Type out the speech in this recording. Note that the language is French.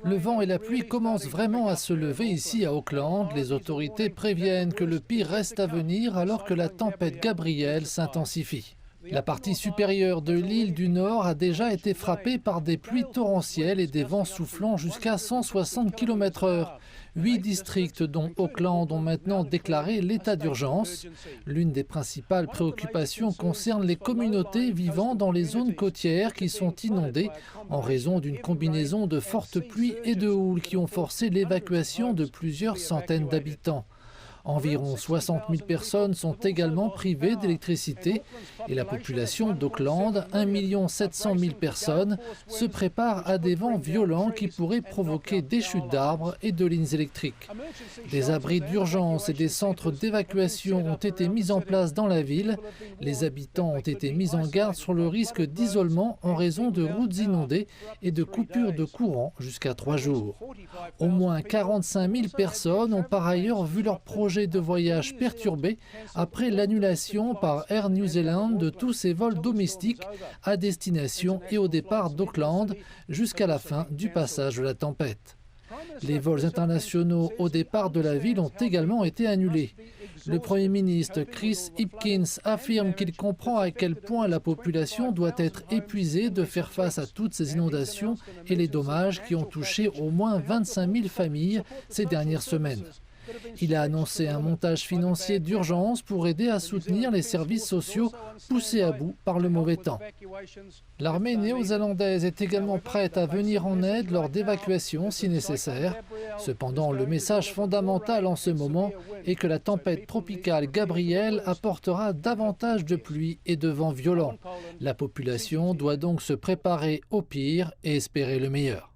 Le vent et la pluie commencent vraiment à se lever ici à Auckland. Les autorités préviennent que le pire reste à venir alors que la tempête Gabrielle s'intensifie. La partie supérieure de l'île du Nord a déjà été frappée par des pluies torrentielles et des vents soufflant jusqu'à 160 km/h. 8 districts, dont Auckland, ont maintenant déclaré l'état d'urgence. L'une des principales préoccupations concerne les communautés vivant dans les zones côtières qui sont inondées en raison d'une combinaison de fortes pluies et de houles qui ont forcé l'évacuation de plusieurs centaines d'habitants. Environ 60 000 personnes sont également privées d'électricité et la population d'Auckland, 1 700 000 personnes, se prépare à des vents violents qui pourraient provoquer des chutes d'arbres et de lignes électriques. Des abris d'urgence et des centres d'évacuation ont été mis en place dans la ville. Les habitants ont été mis en garde sur le risque d'isolement en raison de routes inondées et de coupures de courant jusqu'à 3 jours. Au moins 45 000 personnes ont par ailleurs vu leur projet de voyage perturbé après l'annulation par Air New Zealand de tous ses vols domestiques à destination et au départ d'Auckland jusqu'à la fin du passage de la tempête. Les vols internationaux au départ de la ville ont également été annulés. Le Premier ministre Chris Hipkins affirme qu'il comprend à quel point la population doit être épuisée de faire face à toutes ces inondations et les dommages qui ont touché au moins 25 000 familles ces dernières semaines. Il a annoncé un montage financier d'urgence pour aider à soutenir les services sociaux poussés à bout par le mauvais temps. L'armée néo-zélandaise est également prête à venir en aide lors d'évacuations si nécessaire. Cependant, le message fondamental en ce moment est que la tempête tropicale Gabrielle apportera davantage de pluie et de vents violents. La population doit donc se préparer au pire et espérer le meilleur.